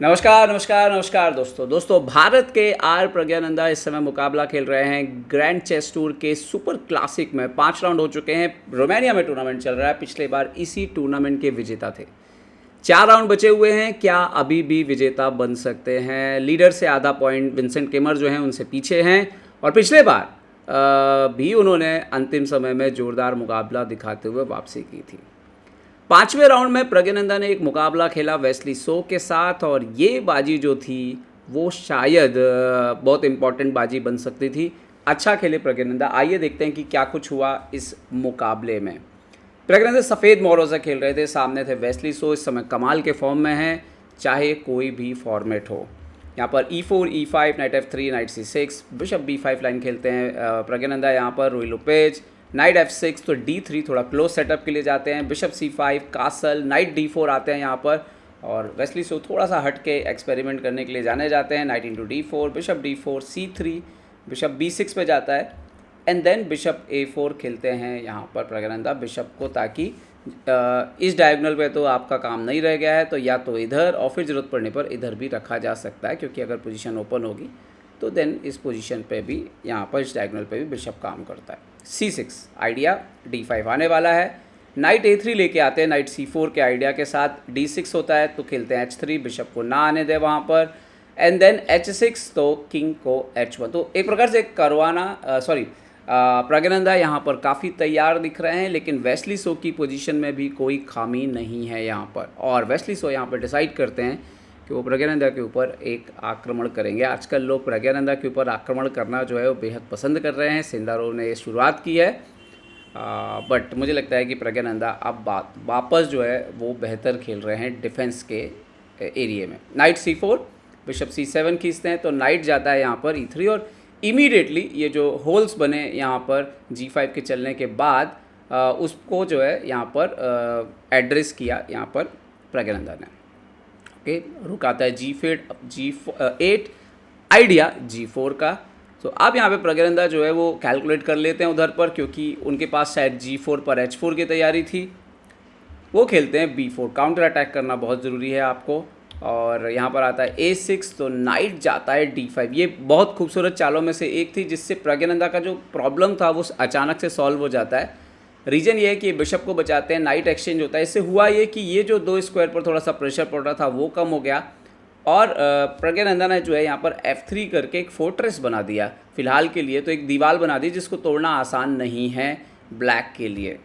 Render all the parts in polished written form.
नमस्कार नमस्कार नमस्कार दोस्तों भारत के आर प्रज्ञानंदा इस समय मुकाबला खेल रहे हैं ग्रैंड चेस टूर के सुपर क्लासिक में। 5 राउंड हो चुके हैं। रोमानिया में टूर्नामेंट चल रहा है। पिछले बार इसी टूर्नामेंट के विजेता थे। 4 राउंड बचे हुए हैं। क्या अभी भी विजेता बन सकते हैं? लीडर से आधा पॉइंट विंसेंट केमर जो हैं उनसे पीछे हैं, और पिछले बार भी उन्होंने अंतिम समय में जोरदार मुकाबला दिखाते हुए वापसी की थी। 5वें राउंड में प्रज्ञानंदा ने एक मुकाबला खेला वेस्ली सो के साथ, और ये बाजी जो थी वो शायद बहुत इंपॉर्टेंट बाजी बन सकती थी। अच्छा खेले प्रज्ञानंदा। आइए देखते हैं कि क्या कुछ हुआ इस मुकाबले में। प्रज्ञानंदा सफ़ेद मोहरों से खेल रहे थे। सामने थे वेस्ली सो, इस समय कमाल के फॉर्म में हैं, चाहे कोई भी फॉर्मेट हो। यहाँ पर E4 E5 night F3 night C6 bishop B5 line खेलते हैं प्रज्ञानंदा। यहाँ पर रुई लोपेज नाइट F6, तो D3 थोड़ा क्लोज सेटअप के लिए जाते हैं। Bishop C5 castle, night D4 आते हैं यहाँ पर, और वेस्ली सो थोड़ा सा हट के एक्सपेरिमेंट करने के लिए जाने जाते हैं। Night into D4, bishop D4 C3, bishop B6 पे जाता है, एंड देन बिशप A4 खेलते हैं यहाँ पर प्रज्ञानंदा बिशप को, ताकि इस डायगोनल पे तो आपका काम नहीं रह गया है, तो या तो इधर, और फिर ज़रूरत पड़ने पर इधर भी रखा जा सकता है, क्योंकि अगर पोजीशन ओपन होगी तो देन इस पोजीशन पे भी, यहाँ पर इस डायगोनल पे भी बिशप काम करता है। C6 आइडिया, D5 आने वाला है। नाइट A3 लेके आते हैं नाइट C4 के आइडिया के साथ। D6 होता है तो खेलते हैं H3, बिशप को ना आने दे वहाँ पर, एंड देन H6, तो किंग को H1। तो एक प्रकार से करवाना प्रज्ञानंदा यहाँ पर काफ़ी तैयार दिख रहे हैं, लेकिन वेस्ली सो की पोजीशन में भी कोई खामी नहीं है यहाँ पर, और वेस्ली सो यहाँ पर डिसाइड करते हैं कि वो प्रज्ञानंदा के ऊपर एक आक्रमण करेंगे। आजकल लोग प्रज्ञानंदा के ऊपर आक्रमण करना जो है वो बेहद पसंद कर रहे हैं। सिंदारोव ने ये शुरुआत की है, बट मुझे लगता है कि प्रज्ञानंदा अब वापस जो है वो बेहतर खेल रहे हैं डिफेंस के एरिए में। नाइट C4, बिशप C7 खींचते हैं, तो नाइट जाता है यहाँ पर E3, और इमीडिएटली ये जो होल्स बने यहाँ पर G5 के चलने के बाद उसको जो है यहाँ पर एड्रेस किया यहाँ पर प्रज्ञानंदा ने। ओके, रुक आता है G8 आइडिया G4 का। तो अब यहाँ पे प्रज्ञानंदा जो है वो कैलकुलेट कर लेते हैं उधर पर, क्योंकि उनके पास शायद G4 पर H4 की तैयारी थी। वो खेलते हैं B4, काउंटर अटैक करना बहुत ज़रूरी है आपको, और यहाँ पर आता है A6, तो नाइट जाता है D5। ये बहुत खूबसूरत चालों में से एक थी, जिससे प्रज्ञानंदा का जो प्रॉब्लम था वो अचानक से सॉल्व हो जाता है। रीज़न ये है कि बिशप को बचाते हैं, नाइट एक्सचेंज होता है। इससे हुआ ये कि ये जो 2 स्क्वायर पर थोड़ा सा प्रेशर पड़ रहा था वो कम हो गया, और प्रज्ञानंदा ने जो है यहाँ पर F3 करके एक फोर्ट्रेस बना दिया फिलहाल के लिए, तो एक दीवार बना दी जिसको तोड़ना आसान नहीं है ब्लैक के लिए।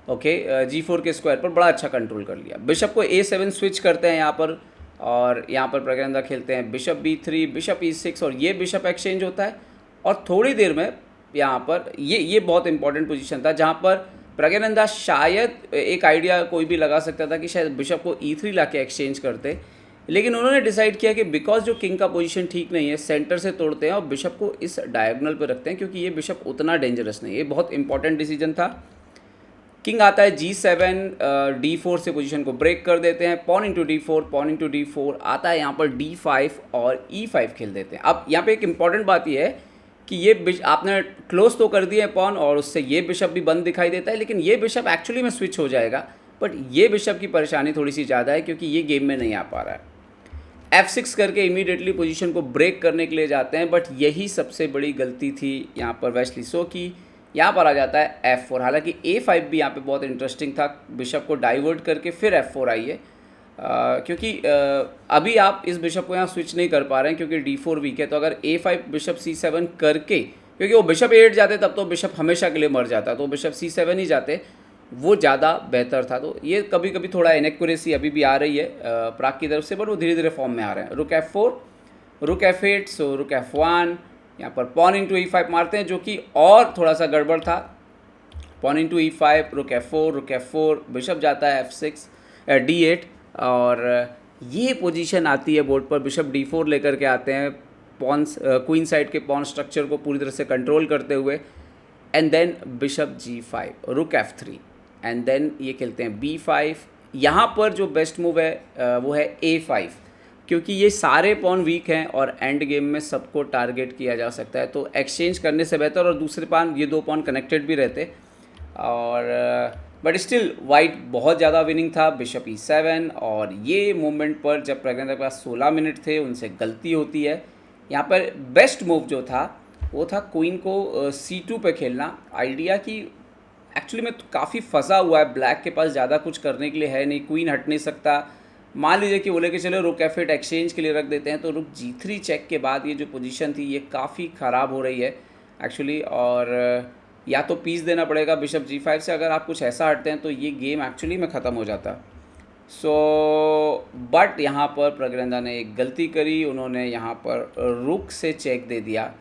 ओके, G4 के स्क्वायर पर बड़ा अच्छा कंट्रोल कर लिया। बिशप को A7 स्विच करते हैं यहाँ पर, और यहाँ पर प्रज्ञानंदा खेलते हैं बिशप B3, बिशप E6, और ये बिशप एक्सचेंज होता है। और थोड़ी देर में यहाँ पर ये बहुत इंपॉर्टेंट पोजीशन था, जहाँ पर प्रज्ञानंदा शायद एक आइडिया कोई भी लगा सकता था कि शायद बिशप को E3 ला के एक्सचेंज करते, लेकिन उन्होंने डिसाइड किया कि बिकॉज जो किंग का पोजीशन ठीक नहीं है, सेंटर से तोड़ते हैं और बिशप को इस डायगोनल पर रखते हैं, क्योंकि ये बिशप उतना डेंजरस नहीं है। ये बहुत इंपॉर्टेंट डिसीजन था। किंग आता है G7, D4 से पोजीशन को ब्रेक कर देते हैं। Pawn into D4, pawn into D4 आता है, यहाँ पर D5 और E5 खेल देते हैं। अब यहाँ पे एक इम्पॉर्टेंट बात ये है कि ये आपने क्लोज तो कर दिए पॉन, और उससे ये बिशप भी बंद दिखाई देता है, लेकिन ये बिशप एक्चुअली में स्विच हो जाएगा, बट ये बिशप की परेशानी थोड़ी सी ज़्यादा है, क्योंकि ये गेम में नहीं आ पा रहा है। F6 करके इमीडिएटली पोजीशन को ब्रेक करने के लिए जाते हैं, बट यही सबसे बड़ी गलती थी यहाँ पर वेस्ली सो की। यहाँ पर आ जाता है F4। हालांकि A5 भी यहाँ पे बहुत इंटरेस्टिंग था, बिशप को डाइवर्ट करके फिर F4 आई है, क्योंकि अभी आप इस बिशप को यहाँ स्विच नहीं कर पा रहे हैं, क्योंकि D4 वीक है। तो अगर A5 बिशप C7 करके, क्योंकि वो बिशप A8 जाते तब तो बिशप हमेशा के लिए मर जाता, तो बिशप C7 ही जाते, वो ज़्यादा बेहतर था। तो ये कभी कभी थोड़ा इनएक्यूरेसी अभी भी आ रही है प्राग की तरफ से, बट वो धीरे धीरे फॉर्म में आ रहे हैं। रुक F4, रुक F8, सो रुक F1, यहाँ पर पॉन इंटू E5 मारते हैं, जो कि और थोड़ा सा गड़बड़ था। पॉन इंटू E5, रुक F4, रुक F4, बिशप जाता है F6, D8, और ये पोजीशन आती है बोर्ड पर। बिशप D4 लेकर के आते हैं, पॉन्स क्वीन साइड के पॉन स्ट्रक्चर को पूरी तरह से कंट्रोल करते हुए, एंड देन बिशप G5, रुक F3, एंड देन ये खेलते हैं B5। यहाँ पर जो बेस्ट मूव है वो है A5, क्योंकि ये सारे पॉन वीक हैं और एंड गेम में सबको टारगेट किया जा सकता है, तो एक्सचेंज करने से बेहतर, और दूसरे पान ये 2 पॉन कनेक्टेड भी रहते, और बट स्टिल वाइट बहुत ज़्यादा विनिंग था, बिशप E7। और ये मोमेंट पर जब प्रज्ञानंदा के पास 16 मिनट थे, उनसे गलती होती है। यहाँ पर बेस्ट मूव जो था वो था क्वीन को C2 पे खेलना। आइडिया कि एक्चुअली में काफ़ी फंसा हुआ है, ब्लैक के पास ज़्यादा कुछ करने के लिए है नहीं, क्वीन हट नहीं सकता। मान लीजिए कि बोले कि चलो रुक F8 एक्सचेंज के लिए रख देते हैं, तो रुक G3 चेक के बाद ये जो पोजीशन थी ये काफ़ी ख़राब हो रही है एक्चुअली। और या तो पीस देना पड़ेगा बिशप G5 से, अगर आप कुछ ऐसा हटते हैं तो ये गेम एक्चुअली में ख़त्म हो जाता। बट यहाँ पर प्रज्ञानंदा ने एक गलती करी, उन्होंने यहाँ पर रुक से चेक दे दिया।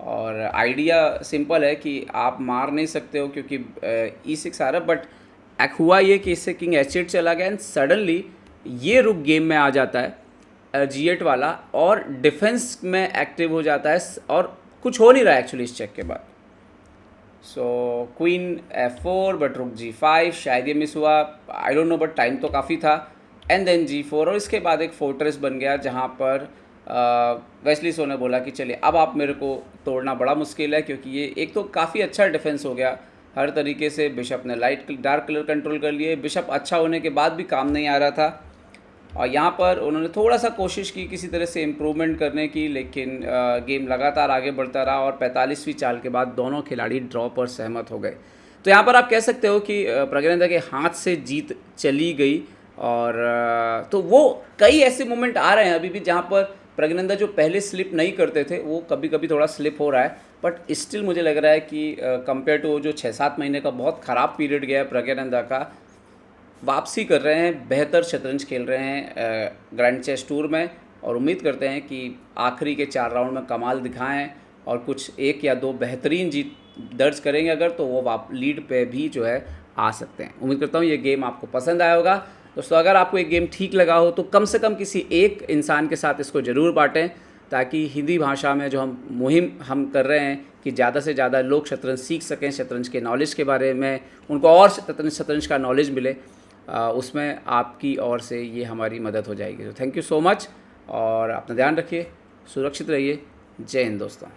और आइडिया सिंपल है कि आप मार नहीं सकते हो क्योंकि E6 आ रहा, बट हुआ ये कि इससे किंग H8 चला गया एंड सडनली ये रुक गेम में आ जाता है G8 वाला, और डिफेंस में एक्टिव हो जाता है और कुछ हो नहीं रहा है एक्चुअली इस चेक के बाद। क्वीन F4 बट रुक G5, शायद ये मिस हुआ, I don't know, but time तो काफ़ी था। एंड देन G4, और इसके बाद एक फोर्ट्रेस बन गया जहाँ पर वेस्ली सो ने बोला कि चलिए अब आप मेरे को तोड़ना बड़ा मुश्किल है, क्योंकि ये एक तो काफ़ी अच्छा डिफेंस हो गया हर तरीके से। बिशप ने लाइट डार्क कलर कंट्रोल कर लिए, बिशप अच्छा होने के बाद भी काम नहीं आ रहा था। और यहाँ पर उन्होंने थोड़ा सा कोशिश की किसी तरह से इम्प्रूवमेंट करने की, लेकिन गेम लगातार आगे बढ़ता रहा और 45वीं चाल के बाद दोनों खिलाड़ी ड्रॉ पर सहमत हो गए। तो यहाँ पर आप कह सकते हो कि प्रज्ञानंदा के हाथ से जीत चली गई। और तो वो कई ऐसे मोमेंट आ रहे हैं अभी भी जहाँ पर प्रज्ञानंदा जो पहले स्लिप नहीं करते थे वो कभी कभी थोड़ा स्लिप हो रहा है, बट स्टिल मुझे लग रहा है कि कंपेयर टू जो 6-7 महीने का बहुत ख़राब पीरियड गया है प्रज्ञानंदा का, वापसी कर रहे हैं, बेहतर शतरंज खेल रहे हैं ग्रैंड चेस टूर में। और उम्मीद करते हैं कि आखिरी के 4 राउंड में कमाल दिखाएं और कुछ 1 या 2 बेहतरीन जीत दर्ज करेंगे अगर, तो वो लीड पे भी जो है आ सकते हैं। उम्मीद करता हूँ ये गेम आपको पसंद आया होगा दोस्तों। अगर आपको एक गेम ठीक लगा हो तो कम से कम किसी एक इंसान के साथ इसको ज़रूर बांटें, ताकि हिंदी भाषा में जो हम कर रहे हैं कि ज़्यादा से ज़्यादा लोग शतरंज सीख सकें, शतरंज के नॉलेज के बारे में उनको और शतरंज का नॉलेज मिले, उसमें आपकी ओर से ये हमारी मदद हो जाएगी। तो थैंक यू सो मच, और अपना ध्यान रखिए, सुरक्षित रहिए। जय हिंद दोस्तों।